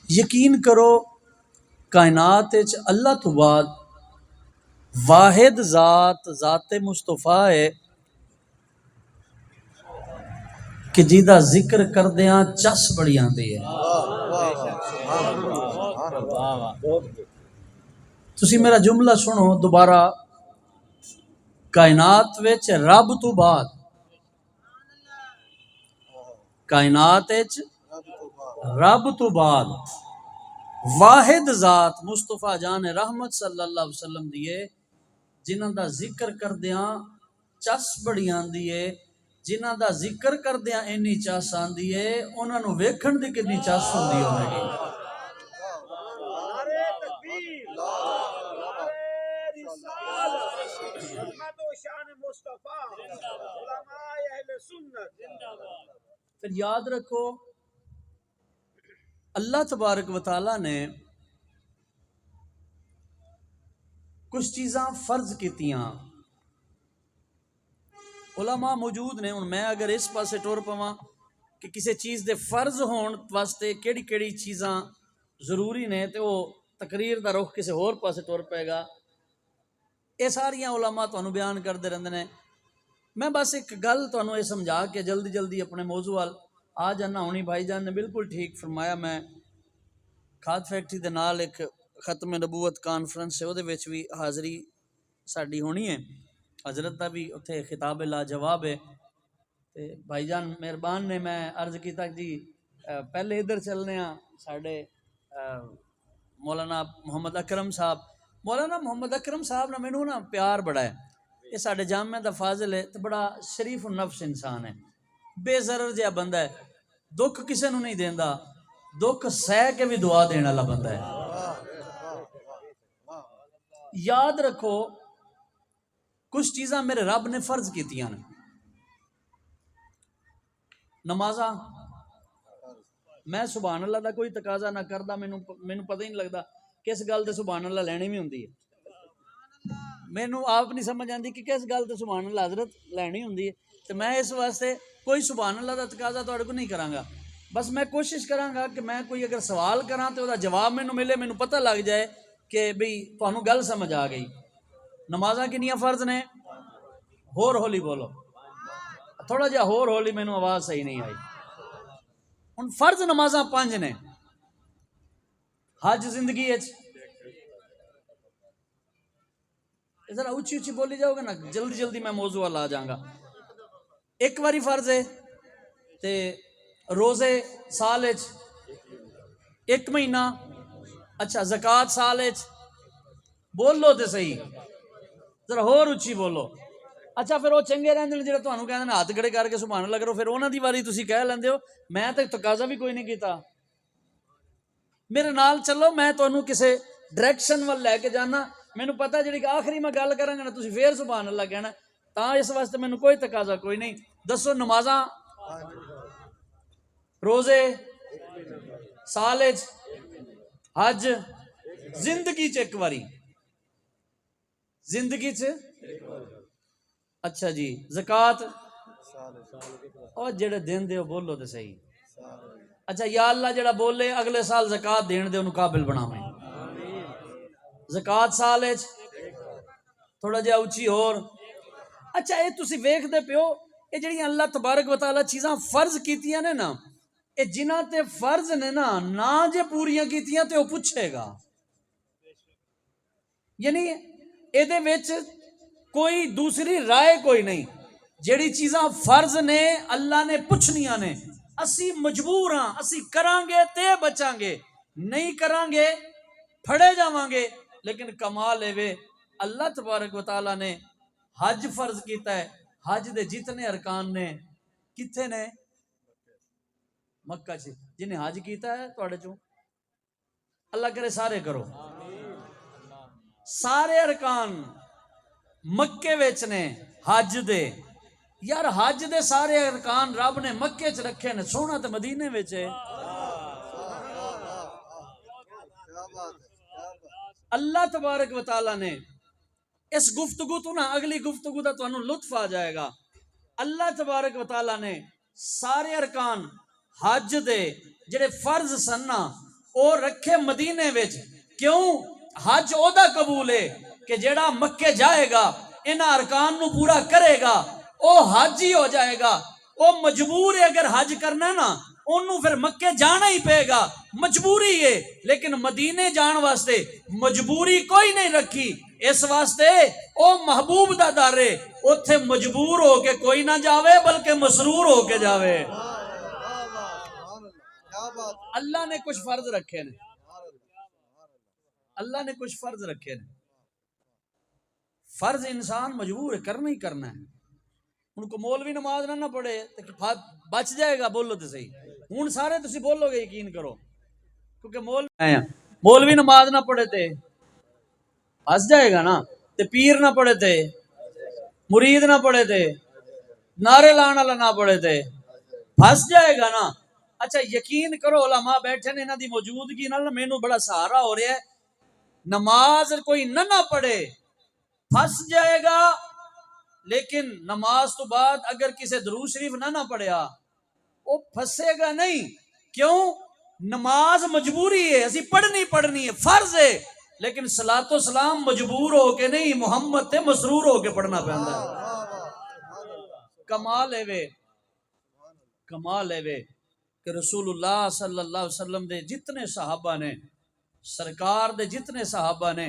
یقین کرو کائنات وچ اللہ تو بعد واحد ذات مصطفیٰ ہے کہ جیدہ ذکر کردیاں چس بڑی آندی ہے۔ تسی میرا جملہ سنو دوبارہ، کائنات وچ رب تو بعد، کائنات وچ رب تو بعد واحد ذات مصطفیٰ جان رحمت صلی اللہ علیہ وسلم دیے جنہاں دا ذکر کردیاں چس بڑی آندی ہے، جنہاں دا ذکر کردیاں اینی چس آندی ہے، انہاں نو ویکھن دی کتنی چس ہوندی ہوے گی۔ پھر یاد رکھو اللہ تبارک و تعالیٰ نے کچھ چیزاں فرض کیتیاں، علماء موجود نے، ہن میں اگر اس پاسے ٹور پواں کہ کسی چیز دے فرض ہون واسطے کیڑی کیڑی چیزاں ضروری نے تے وہ تقریر دا رخ کسی ہور پاسے ٹور پائے گا، یہ ساریاں علماء تانوں بیان کردے رہندے نے۔ میں بس ایک گل تانوں یہ سمجھا کے جلدی جلدی اپنے موضوع وال آ جانا ہونی۔ بھائی جان نے بالکل ٹھیک فرمایا، میں کھاد فیکٹری دے نال ایک ختم نبوت کانفرنس ہے، وہ دے وچ بھی حاضری ساڈی ہونی ہے، حضرت دا بھی اتھے خطاب لا جواب ہے۔ تے بھائی جان مہربان نے میں عرض کیتا جی پہلے ادھر چلنے ہاں، ساڈے مولانا محمد اکرم صاحب، مولانا محمد اکرم صاحب نے مینوں نا پیار بڑا ہے، یہ ساڈے جامعہ دا فاضل ہے تے بڑا شریف النفس انسان ہے، بے ضرر جہا بندہ ہے، دکھ کسے نو نہیں دیندا، دکھ سہ کے بھی دعا دینے والا بندہ ہے۔ یاد رکھو کچھ چیزاں میرے رب نے فرض کیتیاں نے، نمازاں میں سبحان اللہ دا کوئی تقاضا نہ کردا، مینوں پتہ ہی نہیں لگدا کس گل تے سبحان اللہ لینی بھی ہوندی ہے، مینوں آپ نہیں سمجھ آندی کہ کس گل تے سبحان اللہ حضرت لینی ہوندی ہے، تے میں اس واسطے کوئی سبحان اللہ دا تقاضا تہاڈے کو نہیں کراں گا، بس میں کوشش کراں گا کہ میں کوئی اگر سوال کراں تے او دا جواب مینوں ملے، مینوں پتہ لگ جائے کہ بھئی تانوں گل سمجھ آ گئی۔ نمازاں کنیاں فرض نے؟ ہور ہولی بولو، تھوڑا جہا ہور ہولی، مینوں آواز صحیح نہیں آئی۔ ہن فرض نمازاں 5 نے، حج زندگی وچ ذرا اچھی اچھی بولی جاؤ گے نا، جلدی جلدی میں موضوع والا آ جاؤں گا۔ ایک واری فرض ہے تے روزے سال وچ 1 مہینہ، اچھا زکوٰۃ سال وچ، بول لو تے صحیح، ذرا ہور اچھی بولو۔ اچھا پھر وہ چنگے رہندے نے جڑے تانوں کہندے نے ہاتھ کھڑے کر کے سبحان اللہ کرو، پھر انہاں دی واری تسی کہہ لیندے ہو، میں تے تقاضا بھی کوئی نہیں کیتا۔ میرے نال چلو، میں تانوں کسے ڈائریکشن ول لے کے جانا، مینوں پتہ جڑی کہ آخری میں گل کراں گا نا تسی پھر سبحان اللہ کہنا، تاں اس واسطے مینوں کوئی تقاضا کوئی نہیں۔ دسو نمازاں، روزے سال وچ، حج زندگی چ 1 واری، زندگی چ، اچھا جی زکوٰۃ اور جڑے دین دے بولو تے صحیح، اچھا یا اللہ جڑا بولے اگلے سال زکوٰۃ دین دے انہوں قابل بناویں، زکوٰۃ سال وچ، تھوڑا جہا اچھی ہور۔ اچھا یہ تسی ویکھدے پیو، یہ جڑی اللہ تبارک و تعالیٰ چیزاں فرض کیتیاں نے نا، یہ جنہاں تے فرض نے نا جے پوریاں کیتیاں تے وہ پوچھے گا، یعنی ایدے وچ کوئی دوسری رائے کوئی نہیں، جیڑی چیزاں فرض نے اللہ نے پوچھنیاں نے، اسی مجبور ہاں، اسی کران گے تے بچاں گے، نہیں کران گے پھڑے جاواں گے۔ لیکن کمال ہے اللہ تبارک و تعالیٰ نے حج فرض کیتا ہے، حج دے جتنے ارکان نے کتھے نے؟ مکہ چ، جنہیں حج کیتا ہے تواڈے چوں اللہ کرے سارے کرو، سارے ارکان مکے وچ نے حج دے۔ یار حج دے سارے ارکان رب نے مکے چ رکھے نے، سونا تے مدینے وچ ہے۔ اللہ تبارک و تعالیٰ نے اس گفتگو تو نا اگلی گفتگو دا تانوں لطف آ جائے گا، اللہ تبارک و تعالیٰ نے سارے ارکان حج دے جڑے فرض سن نا او رکھے مدینے وچ، کیوں؟ حج او دا قبول ہے کہ جیڑا مکے جائے گا انہاں ارکان نو پورا کرے گا او حج ہی ہو جائے گا۔ او مجبور ہے اگر حج کرنا نا انہوں پھر مکے جانا ہی پے گا، مجبوری ہے، لیکن مدینے جان واسطے مجبوری کوئی نہیں رکھی، اس واسطے او محبوب دا در ہے، اوتھے مجبور ہو کے کوئی نہ جاوے بلکہ مسرور ہو کے جاوے۔ اللہ نے کچھ فرض رکھے نے، اللہ نے کچھ فرض رکھے نے، فرض انسان مجبور ہے کرنا ہی کرنا ہے۔ ان کو مولوی نماز نہ پڑھے تو بچ جائے گا، بولو تو صحیح، ہوں سارے تسی بولو گے یقین کرو، کیونکہ مولوی نماز نہ پڑھے تے بچ جائے گا نا، تے پیر نہ پڑھے تے، مرید نہ پڑھے تے، نعرے لانا نہ پڑھے تے پھنس جائے گا نا۔ اچھا یقین کرو علماء بیٹھے نے انہاں دی موجودگی نال مینوں بڑا سہارا ہو رہا ہے، نماز کوئی نہ پڑھے پھنس جائے گا، لیکن نماز تو بعد اگر کسی درود شریف نہ پڑھیا وہ پھنسے گا نہیں، کیوں؟ نماز مجبوری ہے، اسی پڑھنی ہے، فرض ہے، لیکن صلاۃ و سلام مجبور ہو کے نہیں، محمد تے مسرور ہو کے پڑھنا پہندا ہے۔ کمال ہے وے کہ رسول اللہ صلی اللہ علیہ وسلم دے جتنے صحابہ نے، سرکار دے جتنے صحابہ نے،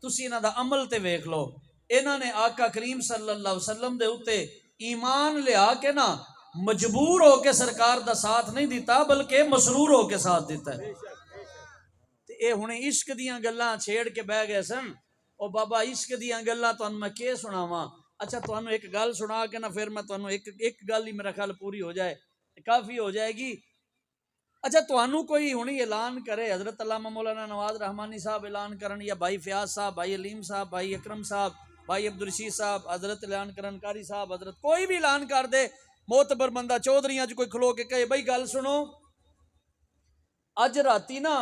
تسی انہاں دا عمل تے ویکھ لو، انہاں نے آقا کریم صلی اللہ علیہ وسلم دے اتے ایمان لیا کے نا مجبور ہو کے سرکار دا ساتھ نہیں دیتا بلکہ مسرور ہو کے ساتھ دیتا ہے۔ اے ہنے عشق دیاں گلاں چھیڑ کے بہ گئے سن، او بابا عشق دیاں گلاں تانوں میں کی سناواں؟ اچھا تانوں ایک گل سنا کے نا پھر میں تانوں ایک گل ہی میرا خیال پوری ہو جائے کافی ہو جائے گی۔ اچھا تانوں کوئی ہونی اعلان کرے، حضرت علامہ مولانا نواز رحمانی صاحب اعلان کرن، یا بھائی فیاض صاحب، بھائی علیم صاحب، بھائی اکرم صاحب، بھائی عبدالرشید صاحب، حضرت اعلان کرن قاری صاحب، حضرت کوئی بھی اعلان کر دے، معتبر بندہ چودھریاں چ کوئی کھلو کے کہے بھائی گل سنو، اج راتی نا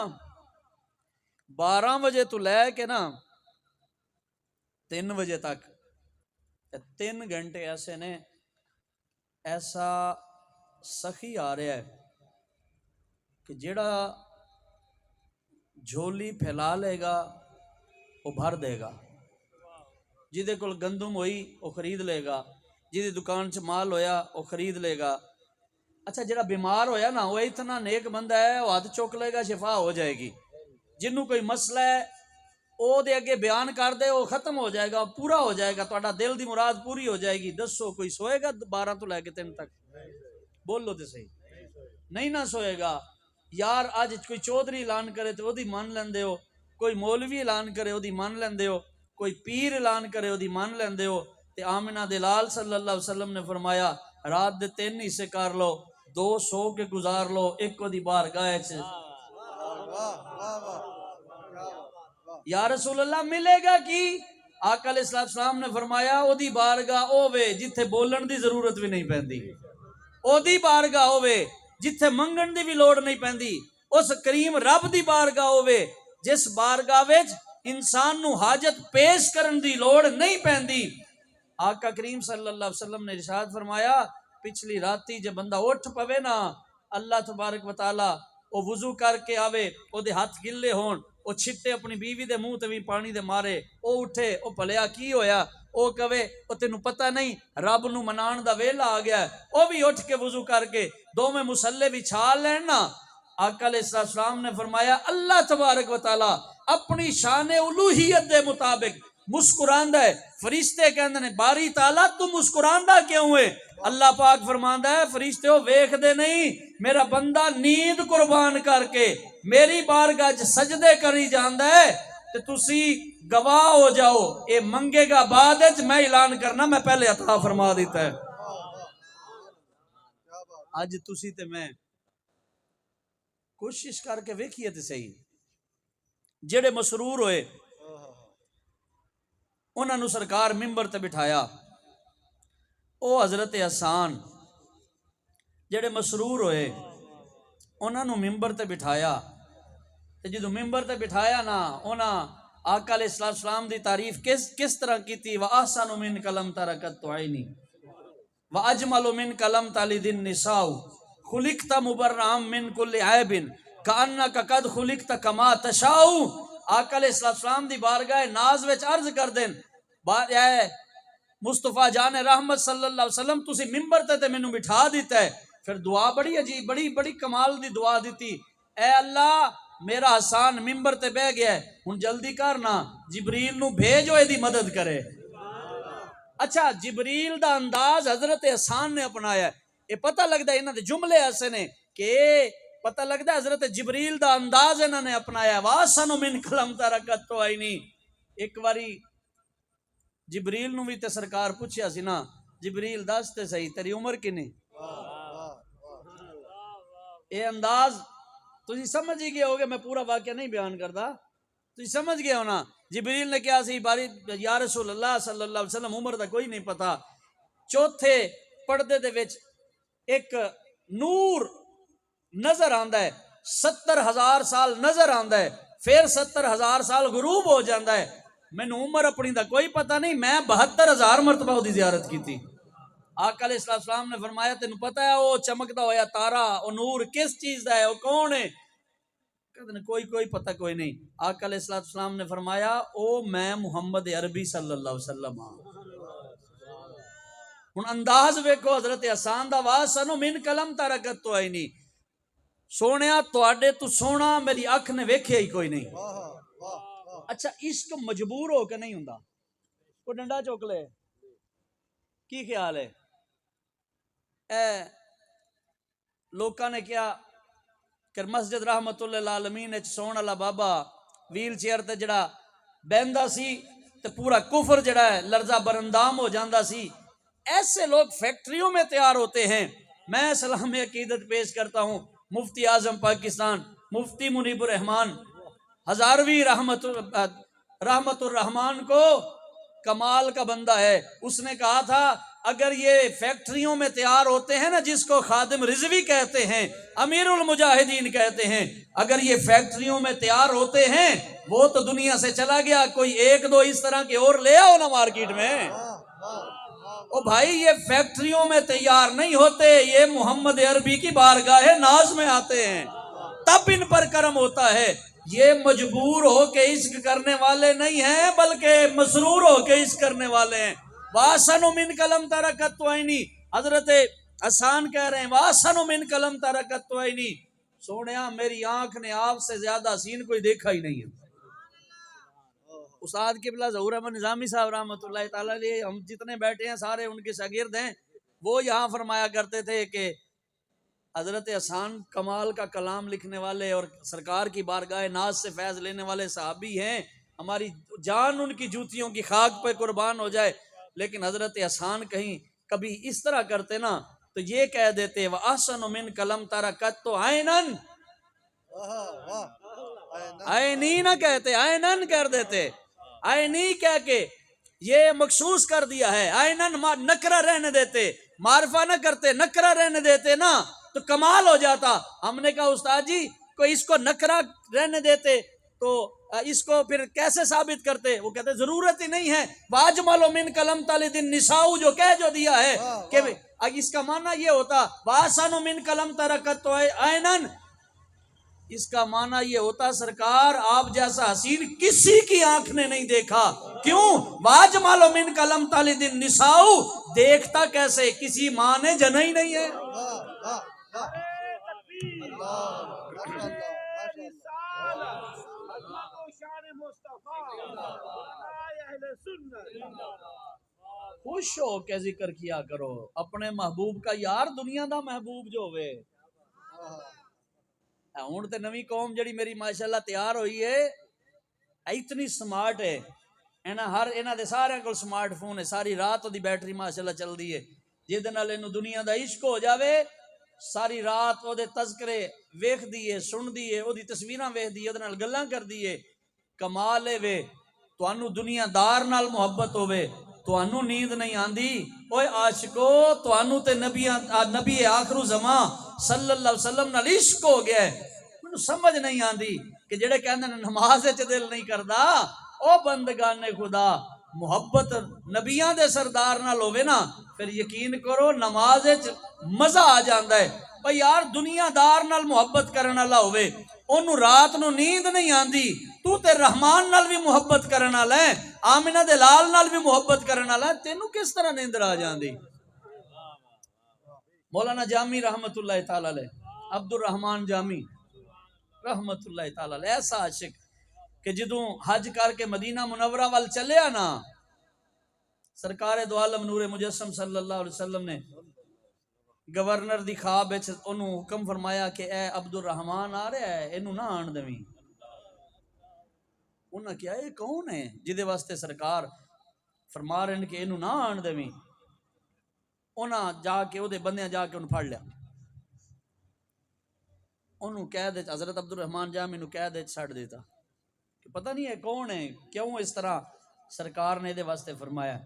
12 بجے تو لے کے نا 3 بجے تک 3 گھنٹے ایسے نے، ایسا سخی آ رہا ہے کہ جڑا جھولی پھیلا لے گا وہ بھر دے گا، جدے کول گندم ہوئی وہ خرید لے گا، جدی دکان چ مال ہویا وہ خرید لے گا۔ اچھا جڑا بیمار ہویا نا وہ اتنا نیک بندہ ہے، وہ ہاتھ چوک لے گا شفا ہو جائے گی، جنوں کوئی مسئلہ ہے او دے اگے بیان کر دے وہ ختم ہو جائے گا، پورا ہو جائے گا، تہاڈا دل دی مراد پوری ہو جائے گی۔ دسو کوئی سوئے گا 12 تو لے کے 3 تک؟ بولو تے صحیح، نہیں نہ سوئے گا۔ یار اج کوئی چودھری اعلان کرے تو دی مان لیندے ہو، کوئی مولوی اعلان کرے دی مان لیندے ہو، کوئی پیر اعلان کرے دی مان لیندے ہو، تے آمنہ دلال صلی اللہ علیہ وسلم نے فرمایا رات دے 3 حصے کر لو، 2 سو کے گزار لو، ایک دی بارگاہ وچ۔ یا رسول اللہ ملے گا کی؟ آقا علیہ السلام نے فرمایا او دی بارگاہ ہوے جتھے بولن دی ضرورت بھی نہیں پیندی، او دی بارگاہ ہوے جتھے منگن دی بھی لوڑ نہیں پیندی، اس کریم رب دی بارگاہ ہوے جس بارگاہ وچ انسان نو حاجت پیش کرن دی لوڑ نہیں پیندی۔ آقا کریم صلی اللہ علیہ وسلم نے ارشاد فرمایا پچھلی راتی جب بندہ اٹھ پوے نا اللہ تبارک و تعالی او وضو کر کے آوے، او دے ہاتھ گلے ہون، او چھٹے اپنی بیوی دے منہ تے بھی پانی دے مارے، او اٹھے او بھلیا کی ہویا، او کہے او تینوں پتہ نہیں رب نو منان دا ویلا آ گیا ہے، او بھی اٹھ کے وضو کر کے دوویں مصلے بھی چھا لین نا۔ آقا علیہ السلام نے فرمایا اللہ تبارک و تعالی اپنی شان الوہیت دے مطابق مسکراندا ہے، فرشتے کہندے نے باری تعالی تو مسکراندا کیوں ہے؟ اللہ پاک فرماندا ہے فرشتے ہو ویکھ دے نہیں میرا بندہ نیند قربان کر کے میری بارگاہ وچ سجدے کری جاندا ہے تے تسی گواہ ہو جاؤ، اے منگے گا بعد وچ میں اعلان کرنا میں پہلے عطا فرما دیتا ہے۔ اج تسی تے میں کوشش کر کے ویکھیے تے صحیح، جڑے مسرور ہوئے انہاں نو سرکار ممبر تے بٹھایا، او حضرت حسان جڑے مسرور ہوئے انہاں نو ممبر تے بٹھایا، تے جدوں ممبر تے بٹھایا نا انہاں آقا علیہ السلام دی تعریف کس طرح کیتی؟ وَأَحْسَنُ مِنْكَ لَمْ تَرَ قَطُّ عَيْنِي وَأَجْمَلُ مِنْكَ لَمْ تَلِدِ النِّسَاءُ خُلِقْتَ مُبَرَّأً مِنْ كُلِّ عَيْبٍ کأنک قد خلقت کما تشاء. آقا علیہ السلام دی بارگاہ ناز وچ عرض کر دین اے مصطفیٰ جان رحمت صلی اللہ علیہ وسلم تسی ممبر تے مینوں بٹھا دیتا ہے. پھر دعا بڑی عجیب بڑی کمال دی دعا دیتی. اے اللہ میرا حسان ممبر تے بہ گیا ہے, ہن جلدی کرنا جبریل نو بھیجو اے دی مدد کرے. اچھا جبریل دا انداز حضرت حسان نے اپنایا ہے. یہ پتہ لگتا ہے انہاں دے جملے ایسے نے کہ پتہ لگتا ہے حضرت جبریل دا انداز انہاں نے اپنایا ہے. واسن من کلم ترکت تو آئی نہیں. ایک واری جبریل نو بھی تے سرکار پوچھیا سی نا, جبریل دس تے صحیح تیری عمر کتنی. اے انداز تسی سمجھ ہی گئے ہوگے, میں پورا واقعہ نہیں بیان کرتا, تسی سمجھ گئے ہو نا. جبریل نے کیا سی باری یا رسول اللہ صلی اللہ علیہ وسلم عمر دا کوئی نہیں پتا. چوتھے پردے دے وچ ایک نور نظر آندا ہے, 70,000 سال نظر آندا ہے, پھر 70,000 سال غروب ہو جاندا ہے. مینوں عمر اپنی دا کوئی پتہ نہیں, میں 72,000 مرتبہ اودی زیارت کیتی. آقا علیہ السلام نے فرمایا تینوں پتہ ہے وہ چمکدا ہویا تارا, وہ نور کس چیز دا ہے, وہ کون ہے؟ کہتے کوئی پتہ کوئی نہیں. آقا علیہ السلام نے فرمایا او میں محمد عربی صلی اللہ علیہ وسلم ہاں. ہن انداز ویکھو حضرت حسان دا, واسنو من کلم ترکت تو آئی نہیں. سونیا تواڈے تو سونا میری اکھ نے ویکھیا ہی کوئی نہیں. اچھا عشق مجبور ہو کے نہیں ہوندا. وہ ڈنڈا چوک لے کی خیال ہے؟ اے لوکاں نے کیا کہ مسجد رحمت اللہ العالمین وچ سون والا بابا ویل چیئر تے جڑا بہندا سی تے پورا کفر جڑا ہے لرزہ برندام ہو جاندا سی. ایسے لوگ فیکٹریوں میں تیار ہوتے ہیں. میں سلام عقیدت پیش کرتا ہوں مفتی اعظم پاکستان مفتی منیب الرحمان ہزاروی رحمت الرحمان کو کمال کا بندہ ہے. اس نے کہا تھا اگر یہ فیکٹریوں میں تیار ہوتے ہیں نا, جس کو خادم رضوی کہتے ہیں, امیر المجاہدین کہتے ہیں, اگر یہ فیکٹریوں میں تیار ہوتے ہیں وہ تو دنیا سے چلا گیا, کوئی ایک دو اس طرح کے اور لے آؤ نا مارکیٹ میں. او بھائی یہ فیکٹریوں میں تیار نہیں ہوتے, یہ محمد عربی کی بارگاہ ناز میں آتے ہیں, تب ان پر کرم ہوتا ہے. یہ مجبور ہو کے عشق کرنے والے نہیں ہیں بلکہ مسرور ہو کے عشق کرنے والے ہیں. واسن من کلم ترکت تو عینی. حضرت حسان کہہ رہے ہیں واسن من کلم ترکت تو عینی. سونیا میری آنکھ نے آپ سے زیادہ حسین کوئی دیکھا ہی نہیں ہے. استاد قبلہ ظہور احمد نظامی صاحب رحمۃ اللہ تعالی علیہ, ہم جتنے بیٹھے ہیں سارے ان کے شاگرد ہیں, وہ یہاں فرمایا کرتے تھے کہ حضرت حسان کمال کا کلام لکھنے والے اور سرکار کی بارگاہ ناز سے فیض لینے والے صحابی ہیں, ہماری جان ان کی جوتیوں کی خاک پہ قربان ہو جائے. لیکن حضرت حسان کہیں کبھی اس طرح کرتے نا تو یہ کہہ دیتے وَأَحْسَنُ مِنْ کَلَمْ تَرَكَتْ عَيْنًا, عینی نہ کہتے, عینن کر دیتے. عینی کہہ کے یہ مخصوص کر دیا ہے. عینن نکرہ رہنے دیتے, معرفہ نہ کرتے, نکرہ رہنے دیتے نا تو کمال ہو جاتا. ہم نے کہا استاد جی کوئی اس کو نکرہ رہنے دیتے تو اس کو پھر کیسے ثابت کرتے؟ وہ کہتے ضرورت ہی نہیں ہے. واجمل من کلم طالد النساء جو کہہ جو دیا ہے کہ اس کا معنی یہ ہوتا واسن من کلم ترکت عینن, اس کا معنی یہ ہوتا سرکار آپ جیسا حسین کسی کی آنکھ نے نہیں دیکھا. کیوں؟ واجمل من کلم طالد النساء, دیکھتا کیسے, کسی ماں نے جنا ہی نہیں ہے. خوش ہو کے ذکر کیا کرو اپنے محبوب کا. یار دنیا دا محبوب جو ہوئے, ہوں تے نوی قوم جڑی میری ماشاءاللہ تیار ہوئی ہے اتنی سمارٹ ہے, انہاں دے سارے کول سمارٹ فون ہے, ساری رات دی بیٹری ماشاءاللہ چل دی ہے, جے نال اینو دنیا دا عشق ہو جاوے ساری رات او دے تذکرے ویکھ دیے, سن دیے, او دی تصویراں ویکھ دیے, او دے نال گلاں کر دیے. کمال ہے وے تانوں دنیا دار نال محبت ہوے تانوں نیند نہیں آندی. اوے عاشقو تانوں تے نبی آخر زمان صلی اللہ علیہ وسلم نال عشق ہو گیا ہے. مینوں سمجھ نہیں آندی کہ جڑے کہندے نے نماز وچ دل نہیں کردا, او بندگان خدا محبت نبیاں دے سردار نال ہوے نا پھر یقین کرو نماز وچ مزہ آ جاندا ہے. بھئی یار دنیا دار نال محبت کرن والا ہوے انہوں رات نو نیند نہیں آندی، تو تے رحمان نال بھی محبت کرن والا ہے، آمنہ دے لال نال بھی محبت کرن والا ہے، تینوں کس طرح نیندر آ جاندی؟ مولانا جامی رحمت اللہ تعالی علیہ، عبد الرحمان جامی رحمت اللہ تعالی علیہ، ایسا عاشق کہ جدوں حج کر کے مدینہ منورہ وال چلیا نا، سرکار دو عالم نور مجسم صلی اللہ علیہ وسلم نے گورنر دی خواب وچ انہوں حکم فرمایا کہ اے عبد الرحمان آ رہا ہے، اینوں نہ آن دویں۔ انہاں کیا یہ کون ہے جدے واسطے سرکار فرما رہے ہیں کہ اینوں نہ آن دویں؟ انہاں جا کے او دے بندیاں جا کے انہوں پھڑ لیا، انہوں قید وچ حضرت عبد الرحمان جامی نو قید وچ چھڈ دیتا کہ پتہ نہیں ہے کون ہے، کیوں اس طرح سرکار نے دے واسطے فرمایا۔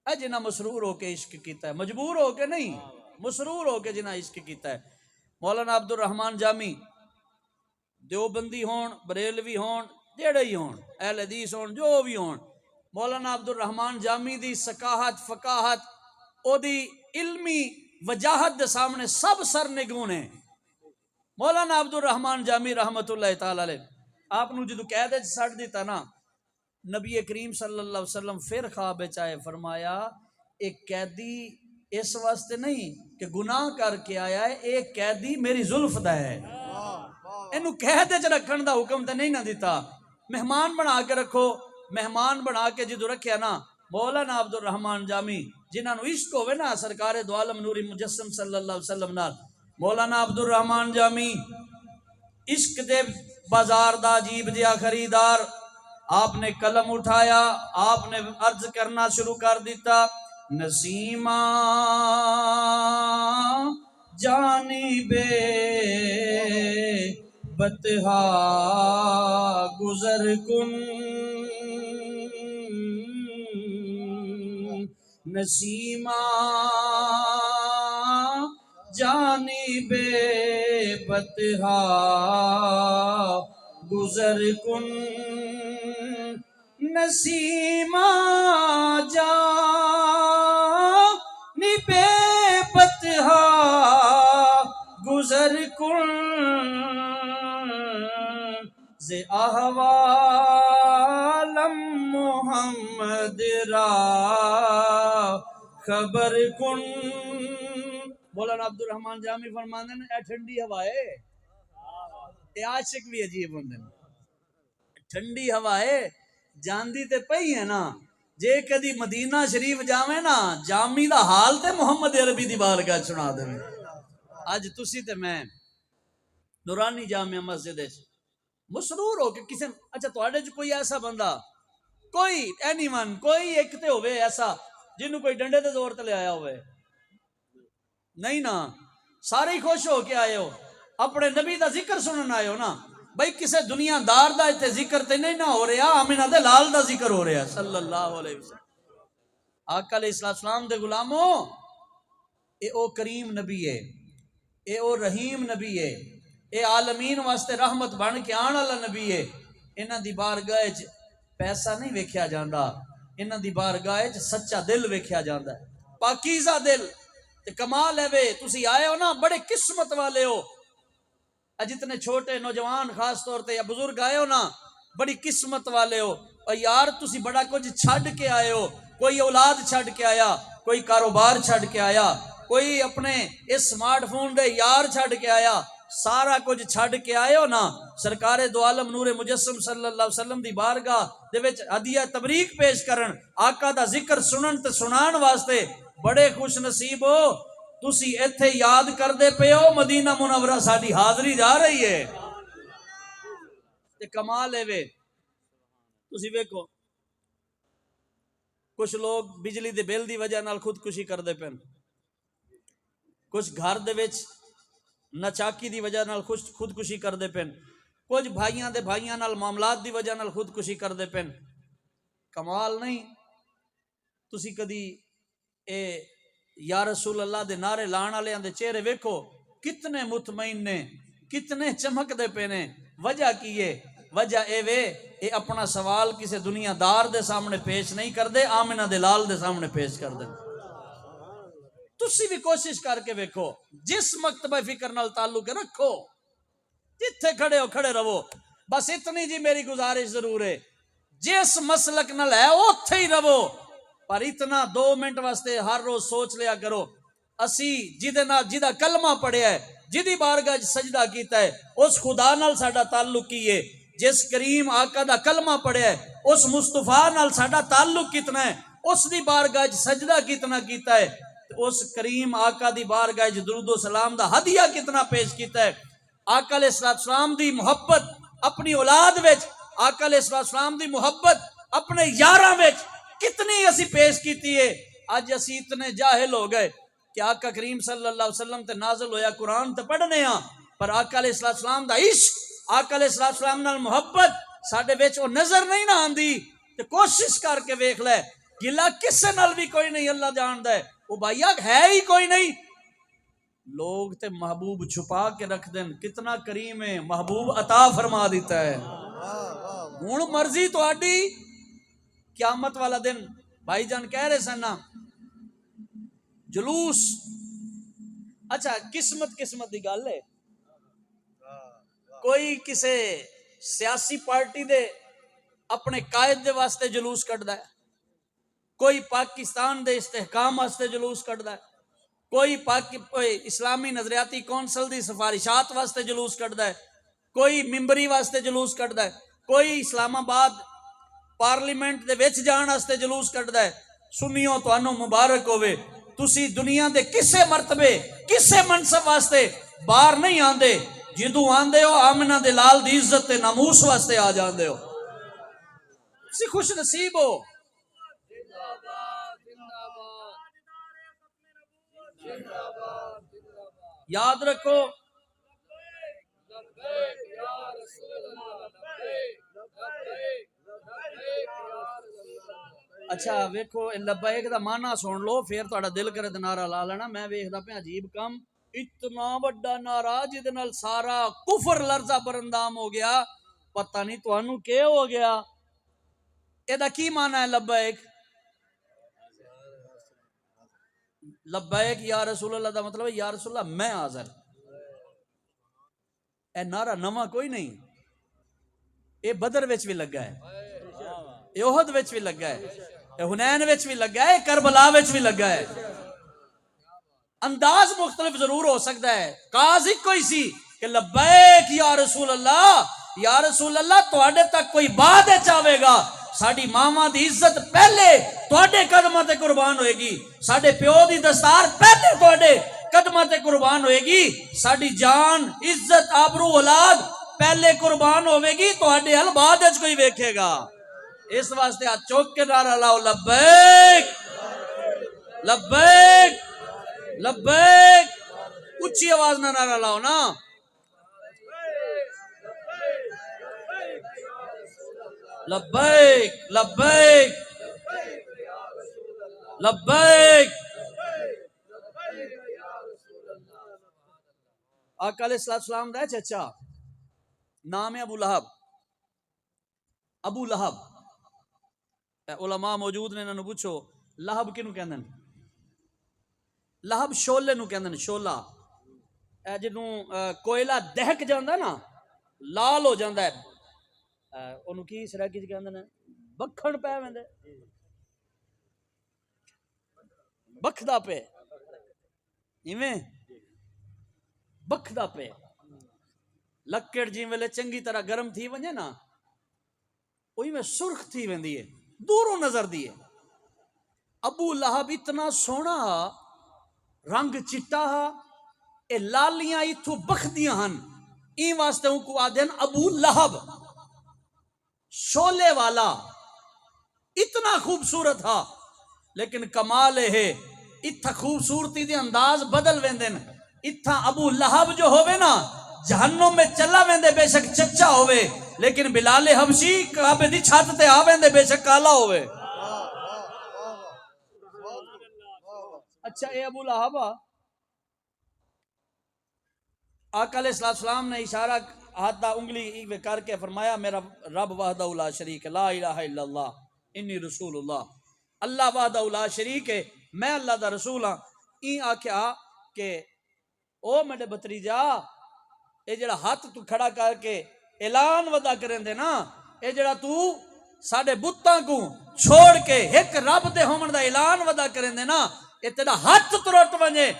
اے جنہ مسرور ہو کے عشق کیتا ہے، مجبور ہو کے نہیں، مسرور ہو کے جنہ عشق کیتا ہے۔ مولانا عبد الرحمان جامی دیوبندی ہون، بریلوی ہون، جیڑے ہی ہون، اہل حدیث ہون، جو بھی ہون، مولانا عبد الرحمان جامی دی ثقافت، فقاہت، او دی علمی وجاہت دے سامنے سب سر نگون ہیں۔ مولانا عبد الرحمان جامی رحمت اللہ تعالی علیہ، آپ نو جدو قید وچ سٹ دیتا نا، نبی کریم صلی اللہ علیہ وسلم پھر خواب وچ آئے، فرمایا ایک قیدی اس واسطے نہیں کہ گناہ کر کے آیا ہے، ایک قیدی میری زلف دا ہے، اینو قید وچ رکھن دا حکم تے نہیں نہ دیتا، مہمان بنا کے رکھو۔ مہمان بنا کے جدو رکھیا نا مولانا عبد الرحمان جامی جنہاں نو عشق ہوئے نا سرکار دو عالم نوری مجسم صلی اللہ علیہ وسلم نال، مولانا عبد الرحمان جامی عشق دے بازار دا عجیب جیا خریدار، آپ نے قلم اٹھایا، آپ نے عرض کرنا شروع کر دیتا، نسیمہ جانب بطحا گزر کن، نسیمہ جانب بطحا گزر کن، نسیمہ جانب بطحا گزر کن، ز احوالم محمد را خبر کن۔ مولانا عبد الرحمان جامی فرماندے نے اے ٹھنڈی ہوا ہے، اے عاشق بھی عجیب ہوندے نے، ٹھنڈی ہوا ہے جاندی تے پئی ہے نا، جے کدی مدینہ شریف جاویں نا جامی دا حال تے محمد عربی دی بارگاہ سنا دے۔ اج تسی تے میں نورانی جامع مسجد مسرور ہو کے کسی، اچھا تواڈے چ کوئی ایسا بندہ، کوئی اینی ون، کوئی ایک تے ہوئے ایسا جنوں کوئی ڈنڈے تے زور تے لے آیا ہوئے؟ نہیں نا، سارے ہی خوش ہو کے آئے ہو، اپنے نبی دا ذکر سنن آئے ہو نا، بھئی کسے دنیا دار دا تے ذکر تے نہیں نہ ہو رہا، آمینہ دے لال دا ذکر ہو رہا صلی اللہ علیہ وسلم۔ آقا علیہ السلام دے غلاموں، اے او کریم نبی ہے، اے او رحیم نبی ہے، اے عالمین واسطے رحمت بن کے آن والا نبی ہے۔ انہاں دی بارگاہ وچ پیسہ نہیں ویکھیا جاندا، انہاں دی بارگاہ وچ سچا دل ویکھیا جاندا ہے، پاکیزہ دل۔ تے کمال ہے وے تسی آئے ہو نا، بڑے قسمت والے ہو، جتنے چھوٹے نوجوان خاص طور تے یا بزرگ آئے ہو نا، بڑی قسمت والے ہو، اور یار تسی بڑا کچھ چھڈ کے آئے ہو، کوئی اولاد چھڈ کے آیا، کوئی کاروبار چھڈ کے آیا، کوئی اپنے اس سمارٹ فون دے یار چھڈ کے آیا، سارا کچھ چھڈ کے آئے ہو نا، سرکار دو عالم نور مجسم صلی اللہ علیہ وسلم دی بارگاہ دے وچ ہدیہ تبریک پیش کرن، آقا دا ذکر سنن تے سنان واسطے بڑے خوش نصیب ہو۔ تسی ایتھے یاد کر دے پے ہو مدینہ منورہ ساڈی حاضری جا رہی ہے، تے کمال ہے وے تسی ویکھو کچھ لوگ بجلی دے بل دی وجہ نال خودکشی کر دے پین، کچھ گھر دے وچ نچاکی دی وجہ نال خودکشی کر دے پین، کچھ بھائیاں دے بھائیاں نال معاملات دی وجہ نال خودکشی کر دے پین۔ کمال نہیں؟ تسی کدی اے یا رسول اللہ دے نعرے لان والے دے چہرے ویکھو، کتنے مطمئن نے، کتنے چمک دے پے نے، وجہ کی ہے؟ وجہ اے وے اے اپنا سوال کسی دنیا دار دے سامنے پیش نہیں کر دے، آمنہ دے لال دے سامنے پیش کر دے۔ تسی بھی کوشش کر کے ویکھو، جس مکتبہ فکر نال تعلق رکھو، جتھے کھڑے ہو کھڑے رہو. بس اتنی جی میری گزارش ضرور ہے, جس مسلک نال ہے اوتھے ہی رہو, پر اتنا 2 منٹ واسطے ہر روز سوچ لیا کرو اسی جہاں کلمہ پڑھیا ہے, جدی بارگاہ سجدہ کیتا ہے, اس خدا نال ساڈا تعلق کی ہے. جس کریم آقا دا کلمہ پڑھیا ہے, اس مصطفیٰ نال ساڈا تعلق کتنا ہے, اس دی بارگاہ سجدہ کتنا کیتا ہے, اس کریم آقا دی بارگاہ درود و سلام دا ہدیہ کتنا پیش کیتا ہے. آقا علیہ السلام دی محبت اپنی اولاد وچ, آقا علیہ السلام دی محبت اپنے یاراں وچ کتنی اسی پیش کیتی ہے. اج اسی اتنے جاہل ہو گئے کہ آقا کریم صلی اللہ علیہ وسلم تے نازل ہویا قرآن تے پڑھنے ہاں, پر آقا علیہ السلام دا عشق, آقا علیہ السلام نال محبت ساڈے وچ او نظر نہیں نہ آندی. تے کوشش کر کے ویکھ لے, گلا کسے نال بھی کوئی نہیں, اللہ جاندا ہے, وہ بھائی ہے ہی کوئی نہیں. لوگ تے محبوب چھپا کے رکھ دین, کتنا کریم ہے, محبوب عطا فرما دیتا ہے. ہن مرضی تہاڈی, قیامت والا دن بھائی جان کہہ رہے سن نا جلوس, اچھا قسمت دی گل ہے. کوئی کسے سیاسی پارٹی دے اپنے قائد دے واسطے جلوس کٹدا ہے, کوئی پاکستان دے استحکام واسطے جلوس کٹدا ہے, کوئی اسلامی نظریاتی کونسل دی سفارشات واسطے جلوس کٹدا ہے, کوئی ممبری واسطے جلوس کٹدا ہے, کوئی اسلام آباد پارلیمنٹ دے وچ جان واسطے جلوس کٹدا ہے. سنیو تانوں مبارک ہوئے, تسی دنیا دے کسے مرتبے کسے منصب واسطے باہر نہیں آندے, جدوں آندے ہو آمنہ دے لال دی عزت تے ناموس واسطے آ جاندے ہو. تسی خوش نصیب ہو. یاد رکھو اچھا ویکھو لبیک دا معنی سن لو, پھر تہاڈا دل کرے تے نعرہ لا لینا. میں ویکھدا پیا عجیب کم, اتنا بڑا نعرہ جہدے نال سارا کفر لرزہ برندام ہو گیا, پتہ نہیں تانوں کی ہو گیا. اے دا کی معنی ہے لبیک؟ لبیک یا رسول اللہ دا مطلب ہے یا رسول اللہ میں حاضر. اے نعرہ نواں کوئی نہیں, اے بدر وچ بھی لگا ہے, اے احد وچ بھی لگا ہے, اے حنین وچ بھی لگا ہے, کربلا وچ بھی لگا ہے. انداز مختلف ضرور ہو سکتا ہے, کاز ایک کوئی سی کہ لبیک یا رسول اللہ, یا رسول اللہ تواڈے تک کوئی بعد چاہے گا, ساڈی ماواں دی عزت پہلے تواڈے قدماں تے قربان ہوئے گی, ساڈے پیو دی دستار پہلے تواڈے قدماں تے قربان ہوئے گی, ساڈی جان عزت آبرو اولاد پہلے قربان ہوئے گی, تواڈے حل بعد وچ کوئی ویکھے گا. اس واسطے آ چوک کے نعرہ لاؤ لبیک لبیک لبیک, اچھی آواز نہ نعرہ لاؤ نا. لبیک لبیک لبیک. آقا علیہ السلام دا چچا نام ہے ابو لہب. ابو لہب, علماء موجود نے, انہوں پوچھو لہب کنوں کہندے نے؟ لہب شولے نو کہندے نے, شولا جنوں کوئلہ دہک جاندا نا, لال ہو جاندا ہے, انہوں کی سرائکی کہندے نے بکھن پہ ویندے, بکھدا پہ ایویں بکھدا پہ. لکڑ جی ویلے چنگی طرح گرم تھی ونجے نا, اوہی میں سرخ تھی ویندی ہے, دوروں نظر دی ہے. ابو لہب اتنا سونا رنگ چٹا ہا, اے لالیاں اتھو بکھدیاں ہن, این واسطے ان کو آدھن ابو لہب, شولے والا. اتنا خوبصورت ہا, لیکن کمال ہے اتھا خوبصورتی دے انداز بدل ویندن. اتھا ابو لہب جو ہوئے نا جہنم میں چلا ویندے بے شک چچا ہوئے, لیکن بلال حبشی کعبے دی چھت تے آ ویندے بے شک کالا ہوئے. اچھا اے ابو لہب آقا علیہ السلام نے اشارہ ہاتھ دا انگلی کر کے فرمایا میرا رب وحدہ لا شریک لا الہ الا اللہ انی رسول اللہ. اللہ وحدہ لا شریک ہے, میں اللہ دا رسول ہاں. این آکھیا کہ او میرے بتریجا اے جڑا ہاتھ تو کھڑا کر کے اعلان ودا کریں دے نا، اے جڑا تو ساڈے بتاں کو چھوڑ کے ایک رب دے ہومن دا اعلان ودا کریں دے نا، اے تیرا ہاتھ ترٹ ونجے۔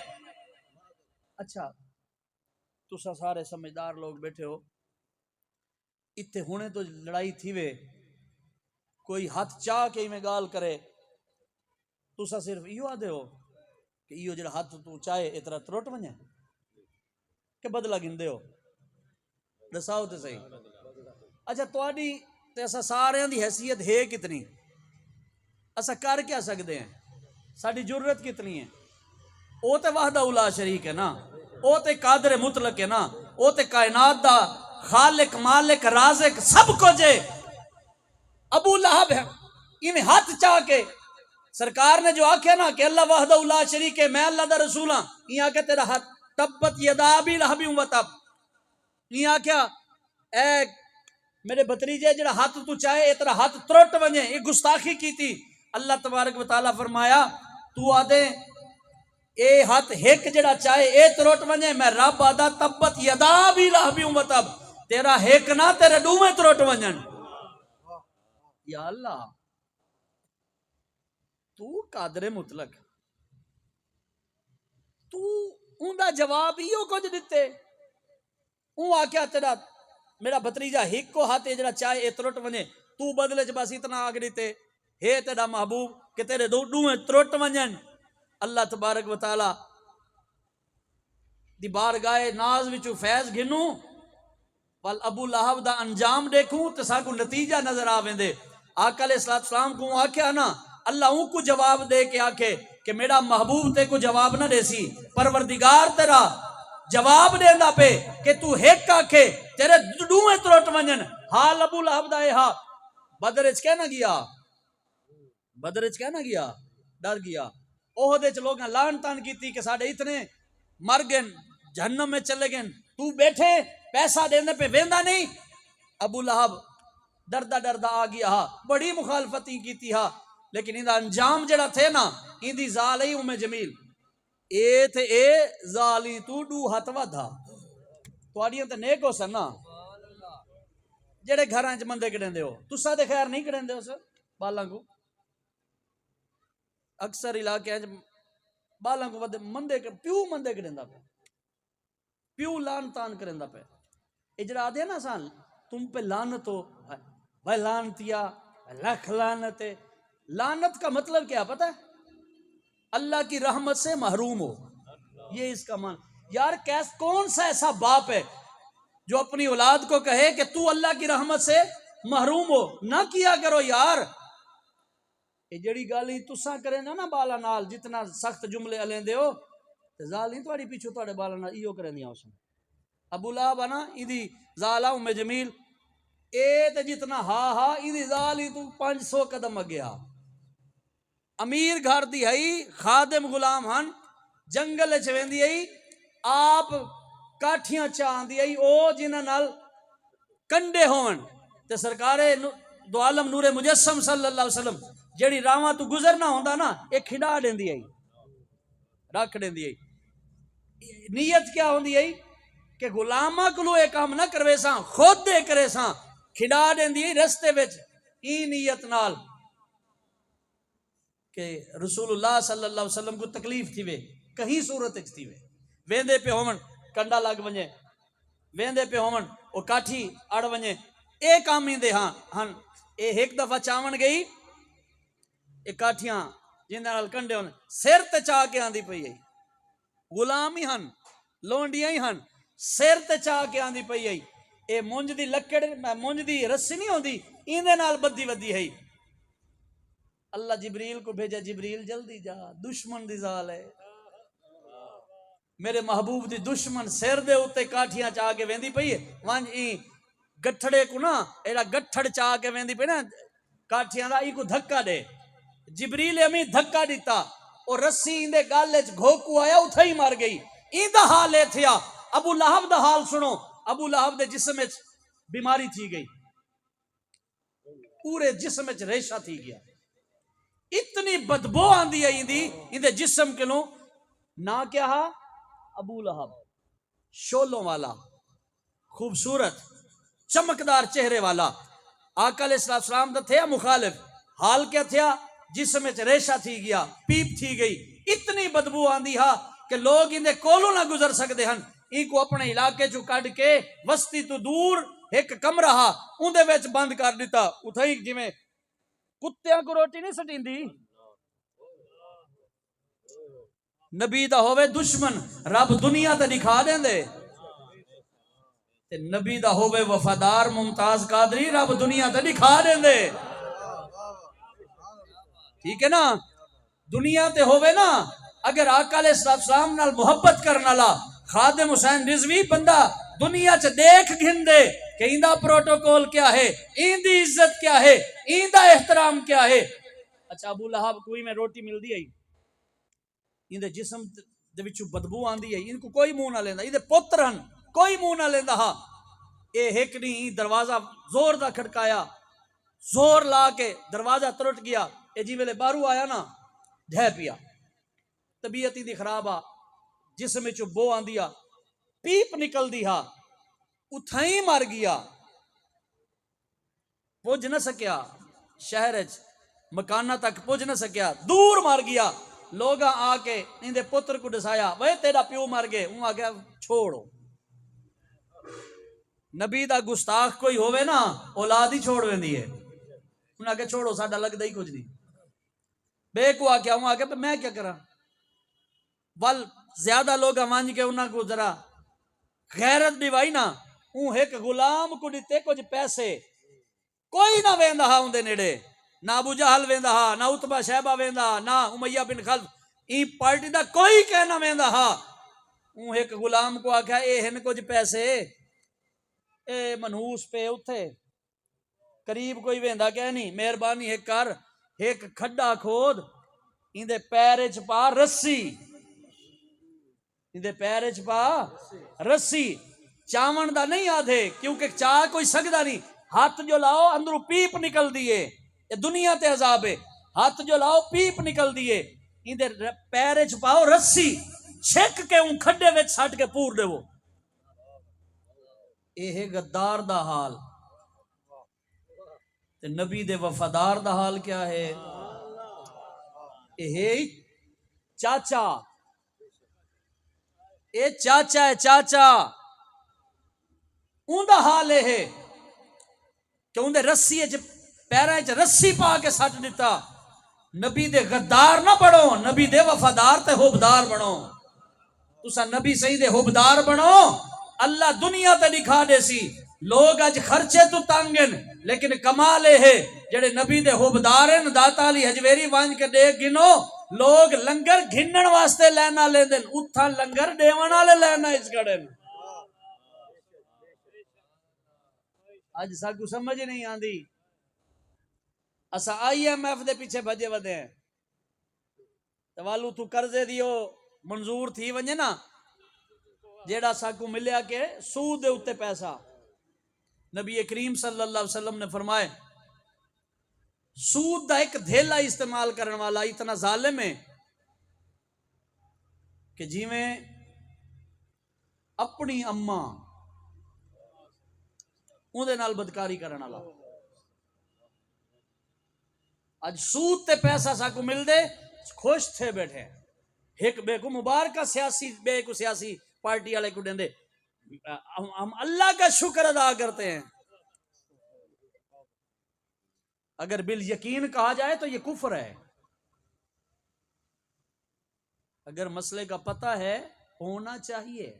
اچھا تسا سارے سمجھدار لوگ بیٹھے ہو، اتنے ہونے تو لڑائی تھی وے، کوئی ہاتھ چاہ کے میں گال کرے، تسا صرف ایو آدھے ہو کہ ایو جڑا ہاتھ تو چاہے اتنا ترٹ ونجے، کہ بدلہ گندے ہو؟ دساؤ تے صحیح۔ اچھا تواڈی تے اسا سارے دی حیثیت ہے کتنی؟ اسا کر کیا سکتے ہیں؟ ساری جرت کتنی ہے؟ او تے وحدہ الا شریک ہے نا، او تے قادر مطلق ہے نا، او تے کائنات دا خالق مالک رازق سب کچھ ہے۔ ابو لہب ہے انہیں ہاتھ چاہ کے سرکار نے جو آکھیا نا کہ اللہ وحدہ الا شریک ہے، میں اللہ دا رسول ہاں، یہ آکھیا تیرا ہاتھ تبت یدا ابی لہب و تب، یہ آکھیا اے میرے بھتریجے جڑا ہاتھ تو چاہے اے تیرا ہاتھ ترٹ ونجے، یہ گستاخی کی تھی۔ اللہ تبارک و تعالیٰ فرمایا تو آدھے اے ہاتھ ہک جڑا چاہے اے ترٹ ونجے، میں رب آدھا تبت یدا ابی لہب و تب، تیرا ہک نہ تیرے ڈومے ترٹ ونجن۔ یا اللہ تو قادر مطلق، تو ان دا جواب ایو کچھ دیتے، اون آکھیا تیرا میرا بھتریجا ہک کو ہاتھ جڑا چاہے اے ترٹ ونجے، تو بدلے چ بس اتنا آگ دیتے ہے تیرا محبوب کہ تیرے ڈومے ترٹ ونجن۔ اللہ تبارک و تعالی دی بارگاہ ناز وچوں فیض گھنوں وال ابو لہب دا انجام دیکھوں تے ساکو نتیجہ نظر آویندے۔ آقا علیہ السلام کو آکھیا نا، اللہ اون کو جواب دے کے آکھے کہ میرا محبوب تے کو جواب نہ دے سی، پروردگار تیرا جواب دیندا پہ کہ تو ہک آکھے تیرے ڈوئے ترٹ ونجن۔ حال ابو لہب دا اے ہا بدر وچ کہنا گیا، بدر وچ کہنا گیا، ڈر گیا، اوہد وچ لوگاں لان تان کیتی کہ ساڈے اتنے مر گئے جہنم میں چلے گئے، تو بیٹھے پیسہ دینے پہ ویندا نہیں۔ ابو لہب ڈردا ڈردا آ گیا ہا، بڑی مخالفتی کیتی ہا، لیکن ان دا انجام جڑا تھے نا، ان دی زال ہی ام جمیل، اے تے اے زالی تو ڈو ہاتھ ودھا تواڈیاں تے نیک ہو سن نا، جڑے گھراں وچ مندے کڈیندے ہو، تساں تے خیر نہیں کڈیندے ہو سر بالاں کو، اکثر علاقے وچ بالاں کو ودے مندے پیو مندے کڈیندا پہ، پیو لان تان کریندا پہ، اے جڑا آدے نا سان تم پہ لعنت ہو، بھائی لعنتیا لکھ لعنت ہے، لعنت کا مطلب کیا پتہ ہے؟ اللہ کی رحمت سے محروم ہو، یہ اس کا معنی۔ یار کون سا ایسا باپ ہے جو اپنی اولاد کو کہے کہ تو اللہ کی رحمت سے محروم ہو؟ نہ کیا کرو یار، یہ جڑی گالی تساں کریں نا بالا نال، جتنا سخت جملے الیندے ہو تے زال نہیں تواڈی پیچھے تواڈے بالا نال ایو کریندیاں اس نے۔ ابو لہب نا ایدی زالا ام جمیل، اے تے جتنا ہا ہا ایدی زال ہی تو 500 قدم اگیا، امیر گھر دی ہئی، خادم غلام ہن، جنگل وچ ویندی ہئی، آپ کاٹھیاں چاہندی ہئی او جنہاں نال کنڈے ہون، تے سرکار دو عالم نور مجسم صلی اللہ علیہ وسلم جیڑی راواں تو گزرنا ہوندا نا، اے کھڈا دیندی ہئی، رکھ دیندی ہئی۔ نیت کیا ہوندی ہئی کہ غلاماں کولو اے کام نہ کروے ساں، خود دے کرے ساں، کھڈا دیندی ہئی رستے وچ، ای نیت نال کہ رسول اللہ صلی اللہ علیہ وسلم کو تکلیف تھی وے، کہیں صورت اچ تھی وے، ویندے پہ ہومن کنڈا لگ ونجے، ویندے پہ ہومن او کاٹھی اڑ ونجے، اے کام ایندے ہاں ہن۔ اے ایک دفعہ چاون گئی، اے کاٹھیاں جن نال کنڈے ہون سر تے چاہ کے آندی پئی ہے، غلام ہی ہن، لونڈیاں ہی ہن، سر تے چاہ کے آندی پئی ہے، اے مونج دی لکڑ مونج دی رسی نہیں ہوندی، ایندے نال بدی ودی ہے۔ اللہ جبریل کو بھیجا، جبریل جلدی جا، دشمن دی زال ہے، میرے محبوب دی دشمن سر دے اوتے کاٹھیاں چاہ کے ویندی پئی ہے، وانج ای گٹھڑے کو نا ایڑا گٹھڑ چاہ کے ویندی پئی نا کاٹھیاں دا، ای کو دھکا دے، جبریل امی دھکا دیتا اور رسی ایندے گال وچ گھوکو آیا، اتھے ہی مر گئی۔ ایندا حال اے تھیا۔ ابو لہب دا حال سنو، ابو لہب دے جسم وچ بیماری تھی گئی، پورے جسم وچ ریشہ تھی گیا، اتنی بدبو آندی ہے ایندے جسم کلوں، نہ کیا ہا ابو لہب شولوں والا، خوبصورت چمکدار چہرے والا آقا علیہ السلام دا تھیا مخالف حال کیا تھیا جسم وچ ریشہ تھی گیا پیپ تھی گئی اتنی بدبو آندی ہا کہ لوگ اندے کولوں نہ گزر سکتے ہن ان کو اپنے علاقے چو کڈ کے وسطی تو دور ایک کمرہ ہا اندے وچ بند کر دیتا اتھائی جویں کتیاں کو روٹی نہیں سٹیندی نبی دا ہووے دشمن رب دنیا تے دکھا دیں دے تے نبی دا ہووے وفادار ممتاز قادری رب دنیا تے دکھا دیں دے ٹھیک ہے نا دنیا تے ہووے نا اگر آقا علیہ السلام نال محبت کرنا لا خادم حسین رضوی بندہ دنیا چ دیکھ گھن دے کہ ایندہ پروٹوکول کیا ہے ایندی عزت کیا ہے ایندہ احترام کیا ہے اچھا ابو لہب کوئی میں روٹی مل دی آئی ایندے جسم دے وچوں بدبو آندی ہے ان کو کوئی منہ نہ لیندا ایندے پترن کوئی منہ نہ لیندا ہا اے ایک نہیں دروازہ زور دا کھڑکایا زور لا کے دروازہ ترٹ گیا اے جی ویلے باہروں آیا نا ڈھے پیا طبیعت دی خراب آ جسم وچوں بو آندی آ پیپ نکل دی ہا اتھائی مر گیا پوج نہ سکیا شہر مکانہ تک پوج نہ سکیا دور مر گیا لوگاں آ کے اندے پتر کو دسایا وہ تیرا پیو مر گئے وہ آ گیا چھوڑو نبی دا گستاخ کوئی ہوئے نا اولاد ہی چھوڑ ویندی ہے انہاں کے چھوڑو ساڈا لگدا ہی کچھ نہیں بے کو آ کے وہ آ کے میں کیا کراں ول زیادہ لوگ وانج کے انہاں کو ذرا غیرت دیوائی نا اون ایک غلام کو دتے کچھ پیسے کوئی نہ ویندا ہا اون دے نیڑے نہ ابو جہل ویندا ہا نہ عتبہ شیبہ ویندا نہ امیہ بن خلف ای پارٹی دا کوئی کہنا ویندا ہا اون ایک غلام کو آکھیا اے ہن کچھ پیسے اے منحوس پہ اتھے قریب کوئی ویندا کہ نہیں مہربانی ایک کر ایک کھڈا کھود ایندے پیر وچ پا رسی ایندے پیر وچ پا رسی چاون دا نہیں آدھے کیونکہ چاہ کوئی سکدا نہیں ہاتھ جو لاؤ اندروں پیپ نکل دیے یہ دنیا تے عذاب ہے ہاتھ جو لاؤ پیپ نکل دیے ایندے پیر وچ پاؤ رسی چھک کے اون کھڈے وچ سٹ کے پور دیو اے ہے غدار دا حال تے نبی دے وفادار دا حال کیا ہے اے ہے چاچا اے چاچا ہے چاچا اون دا حال ہے کہ اون دے رسی پیراں وچ رسی پا کے سٹ دیتا نبی دے غدار نہ بنو نبی دے وفادار تے حبدار بنو تسا نبی صحیح دے حبدار بنو اللہ دنیا تے دکھا دے سی لوگ اج خرچے تو تنگن لیکن کمال ہے جڑے نبی دے حبدارن داتا علی حجویری وانج کے دے گنو لوگ لنگر گھنن واسطے لینا لے دن اتھا لنگر دیوان والے لینا اس گڑن اج سا کو سمجھ نہیں آندی اسا آئی ایم ایف دے پیچھے بھجے ودے ہیں توالو تو قرضے دیو منظور تھی ونجے نا جیڑا سا کو ملیا کہ سود دے اتے پیسہ نبی کریم صلی اللہ علیہ وسلم نے فرمائے سود دا ایک دھیلا استعمال کرنے والا اتنا ظالم ہے کہ جی میں اپنی اماں اون دے نال بدکاری کرنے والا اج سود تے پیسہ سا کو مل دے خوش تھے بیٹھے ایک بے کو مبارکہ سیاسی بے کو سیاسی پارٹی والے کو دیں ہم اللہ کا شکر ادا کرتے ہیں اگر بال یقین کہا جائے تو یہ کفر ہے اگر مسئلے کا پتہ ہے ہونا چاہیے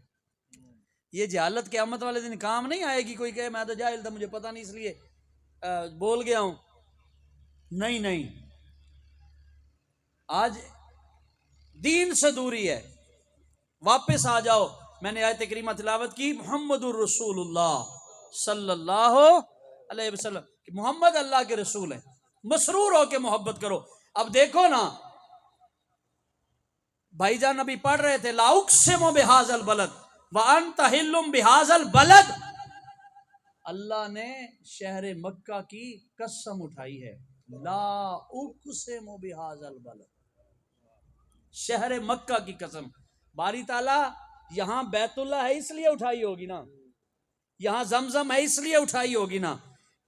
یہ جہالت قیامت والے دن کام نہیں آئے گی کوئی کہے میں تو جاہل تھا مجھے پتہ نہیں اس لیے بول گیا ہوں نہیں آج دین سے دوری ہے واپس آ جاؤ میں نے آیت کریمہ تلاوت کی محمد الرسول اللہ صلی اللہ علیہ وسلم کہ محمد اللہ کے رسول ہیں مسرور ہو کے محبت کرو اب دیکھو نا بھائی جان نبی پڑھ رہے تھے لا اقسم بہذا البلد وانت حل بہذا البلد اللہ نے شہر مکہ کی قسم اٹھائی ہے لا اقسم بہذا البلد شہر مکہ کی قسم باری تعالیٰ یہاں بیت اللہ ہے اس لیے اٹھائی ہوگی نا یہاں زمزم ہے اس لیے اٹھائی ہوگی نا.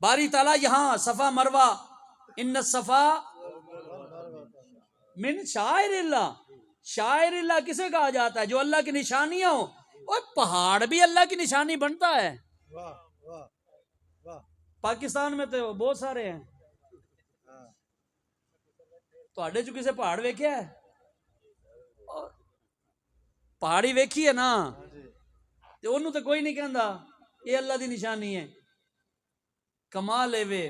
باری تعالیٰ یہاں صفا مروہ ان الصفا من شاعر اللہ. شاعر اللہ کسے کہا جاتا ہے؟ جو اللہ کی نشانیاں ہوں. اور پہاڑ بھی اللہ کی نشانی بنتا ہے. پاکستان میں تو بہت سارے ہیں. تو جو کسے پہاڑ ویکھیا ہے؟ پہاڑی ویکھی ہے نا تو انہوں تو کوئی نہیں کہندا یہ اللہ دی نشانی ہے. کمال ہے وے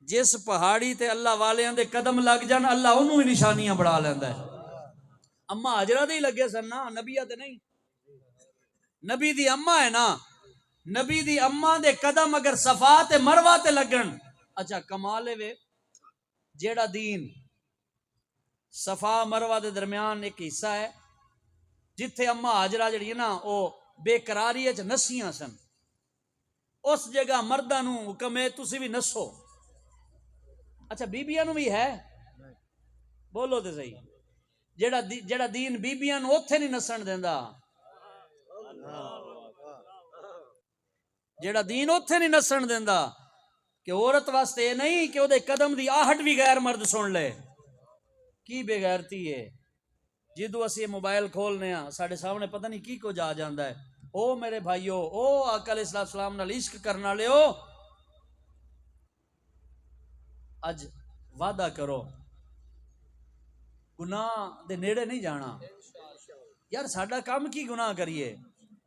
جس پہاڑی تے اللہ والیاں دے قدم لگ جان اللہ انہوں ہی نشانیاں بڑھا لیندا ہے. اما حاجرہ دے ہی لگے سن نا، نبیہ تے نہیں. نبی دی اما ہے نا، نبی دی اما دے قدم اگر صفا تے مروہ تے لگن. اچھا کمال ہے وے جیڑا دین صفا مروہ دے درمیان ایک حصہ ہے جتھے اما حاجرہ جڑی ہے نا او بے قراری وچ نسیاں سن، اس جگہ مرداں نوں حکم ہے تسی بھی نسو. اچھا بیبیاں نوں بھی ہے؟ بولو تے صحیح. جڑا دین بیبیاں نوں اوتھے نہیں نسن دیندا، جڑا دین اوتھے نہیں نسن دیندا کہ عورت واسطے یہ نہیں کہ او دے قدم دی آہٹ بھی غیر مرد سن لے. کی بے غیرتی ہے جدو اسی موبائل کھولنے ہاں ساڈے سامنے پتہ نہیں کی کچھ آ جاندا ہے. او میرے بھائیو، او آقا علیہ السلام نال عشق کرن والےو، اج وعدہ کرو گناہ دے نیڑے نہیں جانا. یار ساڈا کام کی گناہ کریے؟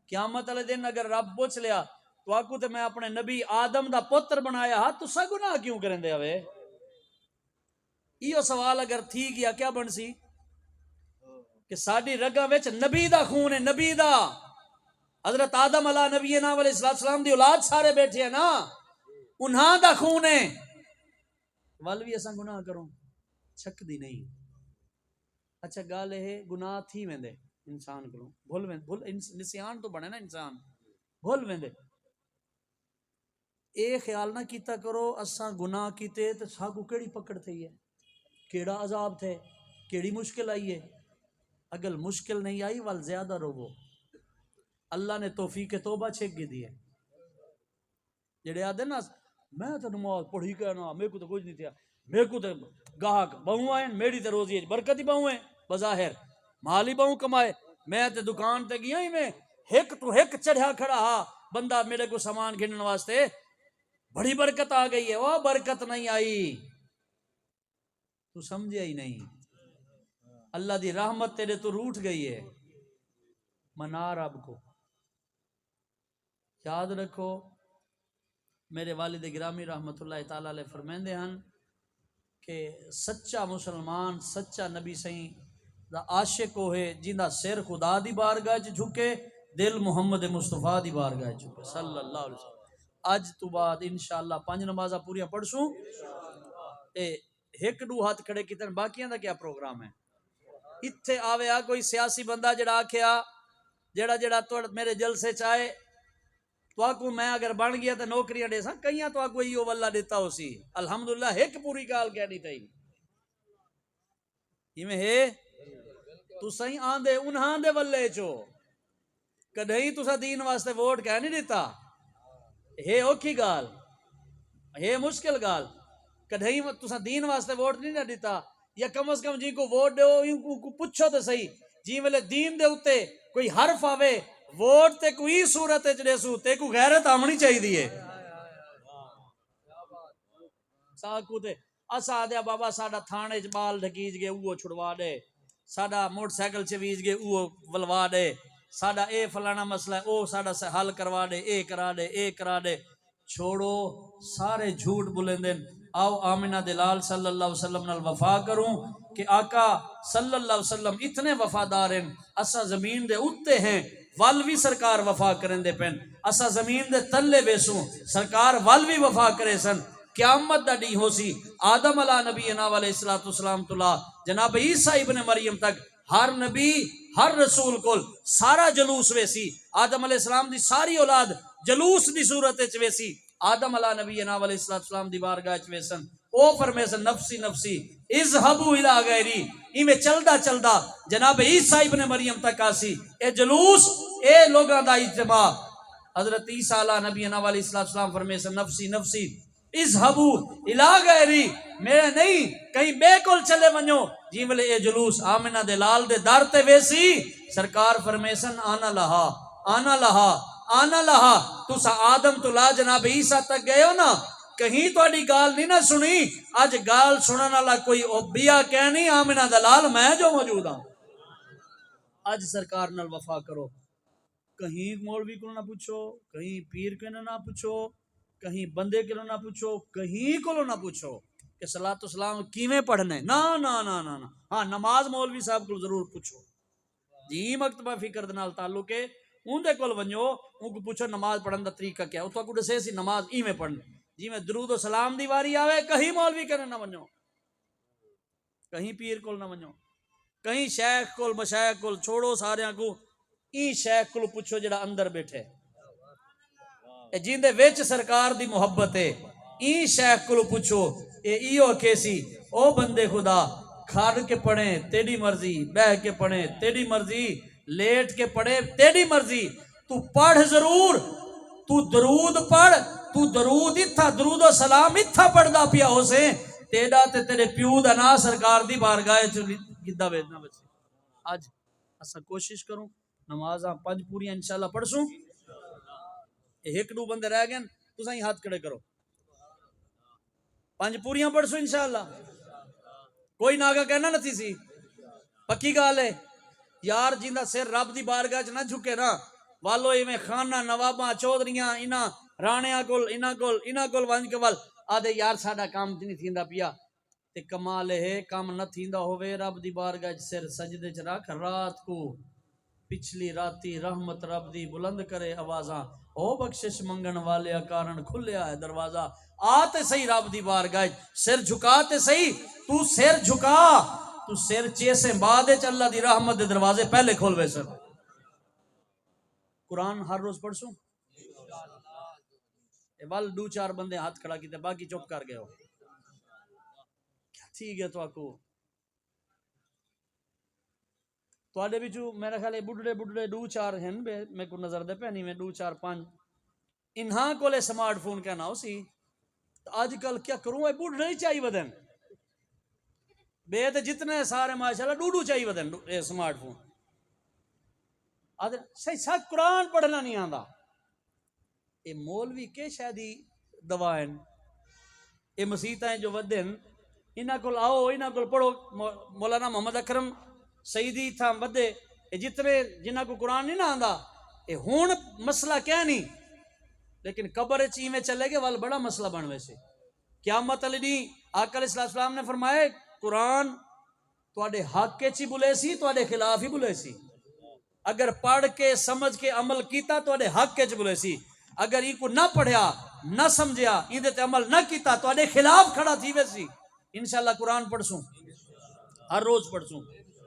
قیامت والے دن اگر رب پوچھ لیا تو آکو تے میں اپنے نبی آدم دا پتر بنایا ہاں تسا گناہ کیوں کریں دے ہوئے؟ ایو سوال اگر تھی گیا کیا بن سی کہ ساڈی رگاں وچ نبی دا خون ہے، نبی دا. حضرت آدم علیہ نبینا علیہ السلام دی اولاد سارے بیٹھے ہیں نا، انہاں دا خون ہے. ول بھی اساں گناہ کروں چھک دی نہیں. اچھا گل ہے گناہ تھی ویندے انسان کو بھول نسیان تو بنے نا، انسان بھول ویندے. اے خیال نہ کیتا کرو اساں گناہ کیتے تے ساکو کیڑی پکڑ تھی ہے، کیڑا عذاب تھے، کیڑی مشکل آئی ہے. اگر مشکل نہیں آئی ول زیادہ روو. اللہ نے توفیق توبہ چھک دی ہے. جڑے آدھے نا میں تو نماز پڑھی کہنا میرے کو تو کچھ نہیں تھیا، میرے کو تو گاہک بہو آئے میری تو روزی برکت ہی بہو ہیں، بظاہر مال ہی بہو کمائے. میں تے دکان تے گیا ہی میں ہک تو ہک چڑھا کھڑا ہا بندہ میرے کو سامان گھنن واسطے، بڑی برکت آ گئی ہے. وہ برکت نہیں آئی، تو سمجھے ہی نہیں. اللہ دی رحمت تیرے تو روٹ گئی ہے. منا رب کو یاد رکھو. میرے والد گرامی رحمت اللہ تعالی علیہ فرمیندے ہیں کہ سچا مسلمان سچا نبی سہیں دا عاشق ہوئے جنہ سر خدا دی بارگاہ چ جھکے دل محمد مصطفیٰ دی بارگاہ چ جھکے صلی اللہ علیہ وسلم. اج تو بعد انشاءاللہ 5 نمازاں پوریاں پڑھسوں. ایک دو ہاتھ کھڑے کیتے باقیاں دا کیا پروگرام ہے؟ اتھے آویا کوئی سیاسی بندہ جڑا آکھیا جڑا میرے جلسے چاہے تو آکو میں اگر بن گیا تو نوکریاں دے سا کئیاں تو آکو ایو واللہ دیتا ہو سی. الحمدللہ ایک پوری کال کہہ نہیں تھی یہ میں ہے تو سہی آندے انہاں دے واللے چو کدھئی تو سا دین واسطے ووٹ کہہ نہیں دیتا. ہے اوکھی گال، ہے مشکل گال. کدھئی تو سا دین واسطے ووٹ نہیں نہ دیتا، یا کم از کم جی کو ووٹ دے کو پوچھو تو صحیح جی ویلے دین دے اتے کوئی حرف آوے ووٹ تے کوئی صورت چڑے سو تے کو غیرت آمنی چاہی دیئے. ساکو تے اسا دیا بابا ساڑا تھانے بال ڈھکیج گئے اوہ چھڑوا دے، ساڑا موٹر سائیکل چویج گئے اوہ ولوا دے، ساڑا اے فلانا مسئلہ ہے او ساڑا سے حل کروا دے، اے کرا دے. چھوڑو سارے جھوٹ بلندن. آؤ آمنہ دلال صلی اللہ علیہ وسلم نال وفا کروں کہ آقا صلی اللہ علیہ وسلم اتنے وفادار ہیں. اسا زمین دے اتے ہیں ول بھی سرکار وفا کرن دے پین. اسا زمین دے تلے بیسوں سرکار ول بھی وفا کرے سن. قیامت دا ڈی ہو سی آدم علیہ نبینا علیہ السلام تلا جناب عیسیٰ ابن مریم تک ہر نبی ہر رسول کو سارا جلوس ویسی. آدم علیہ السلام دی ساری اولاد جلوس دی صورت وچ ویسی. آدم علیہ نبینا علیہ السلام دی بارگاہ وچ ویسن. او فرمیسن نفسی نفسی اذهبوا الى غیری. ایویں چلدا جناب عیسیٰ ابن مریم تک آسی. اے جلوس اے لوگاں دا اجتماع حضرت عیسیٰ علیہ نبی علیہ السلام فرمے سے نفسی نفسی اذهبو الی غیری، میرے نہیں کہیں بے کول چلے ونجو، جی ویلے اے جلوس آمنہ دے لال دے در تے ویسی، سرکار فرمیسن آنا لہا آنا لہا آنا لہا، تسا آدم تو لا جناب عیسیٰ تک گئے ہو نا، کہیں تو اڈی گال نہیں نہ سنی، اج گال سنن والا کوئی اوبیا کہنی آمنہ دلال میں جو موجود ہوں۔ اج سرکار نال وفا کرو، کہیں مولوی کو نہ پوچھو، کہیں پیر کو نہ پوچھو، کہیں بندے کو نہ پوچھو، کہیں کو نہ پوچھو کہ صلاۃ السلام کیویں پڑھنے، نا نا نا نا نا، ہاں نماز مولوی صاحب کو ضرور پوچھو، جی مکتبہ فکر دے نال تعلق ہے، اون دے کول ونجو، اون کو پوچھو نماز پڑھن دا طریقہ کیا، اتھا کو دسے سی نماز ایویں پڑھنی، جی میں درود و سلام دی واری آوے کہیں مولوی کرنے نہ ونجو، کہیں پیر کول نہ ونجو، کہیں شیخ کول مشائخ کول چھوڑو ساریاں کو، این شیخ کول پوچھو جڑا اندر بیٹھے جیندے وچ سرکار دی محبت ہے، این شیخ کول پوچھو اے ایو کیسی، او بندے خدا کھڑ کے پڑھیں تیری مرضی، بہ کے پڑھیں تیری مرضی، لیٹ کے پڑھے تیری مرضی، تو پڑھ ضرور، تو درود پڑھ، تو درود اتھا درود و سلام اتھا پڑھدا پیا ہو سے، تیڑا تے تیرے پیو دا نا سرکار دی بارگاہ چ گدا ویدنا بچے۔ اج اسا کوشش کروں نمازاں 5 پوریاں انشاءاللہ پڑھسوں، ایک دو بندے رہ گئے تساں ہی ہاتھ کھڑے کرو، 5 پوریاں پڑھسوں انشاءاللہ، کوئی ناگا کہنا نہ تھی سی، پکی گال ہے یار، جیندہ سر رب دی بارگاہ چ نہ جھکے نا، والو ایویں خانہ نواباں چودھریاں انہاں رانیاں کول ونج کے وال آدھے یار ساڈا کام نہیں تھیندا پیا، تے کمال ہے کام نہ تھیندا ہوئے رب دی بارگاہ چ سر سجدے چ رکھ، رات کو پچھلی راتی رحمت رب دی بلند کرے آوازاں، او بخشش منگن والے کارن کھلیا ہے دروازہ، آتے صحیح رب دی بارگاہ سر جھکاتے صحیح، تو سر جھکا، تو سر چیسے بعد اللہ دی رحمت دے دروازے پہلے کھول وے سر۔ قرآن ہر روز پڑھ سوں، وال 2-4 بندے ہاتھ کھڑا کیتے باقی چپ کر گئے ہو، ٹھیک ہے تو آکو تواڈے وچوں میرا خیال ہے بڈھڑے 2-4 ہیں میں کو نظر دے پہنی میں 2-4-5 انہاں کولے سمارٹ فون کہنا ہو سی، آج کل کیا کروں اے بڈھڑے ہی چاہیے ودن بے تے جتنے سارے ماشاءاللہ ڈوڈو چاہیے ودن اے سمارٹ فون، آدھے صحیح ساتھ قرآن پڑھنا نہیں آندا، اے مولوی کے شادی دوائیں، اے مسیطیں جو ودن انہاں کول آؤ انہاں کول پڑھو، مولانا محمد اکرم سیدی تھا ودے، اے جتنے جنہاں کو قرآن نہیں نہ آندا، اے ہون مسئلہ کیا نہیں، لیکن قبر چیمیں چلے گے وال بڑا مسئلہ بن ویسے، قیامت علی نہیں، آقا علیہ السلام نے فرمائے قرآن تواڈے حق کے چی بلے سی تواڈے خلاف ہی بلے سی، اگر پڑھ کے سمجھ کے عمل کیتا تواڈے حق کے چ بلے سی، اگر ای کو نہ پڑھیا نہ سمجھیا ایندے تے عمل نہ کیتا تواڈے خلاف کھڑا تھی ویسی۔ انشاءاللہ قرآن پڑھسوں، ہر روز پڑھسوں،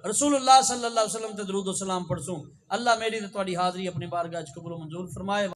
رسول اللہ صلی اللہ علیہ وسلم تے درود و سلام پڑھسوں، اللہ میری تے تواڈی حاضری اپنی بارگاہ وچ قبول و منظور فرمائے۔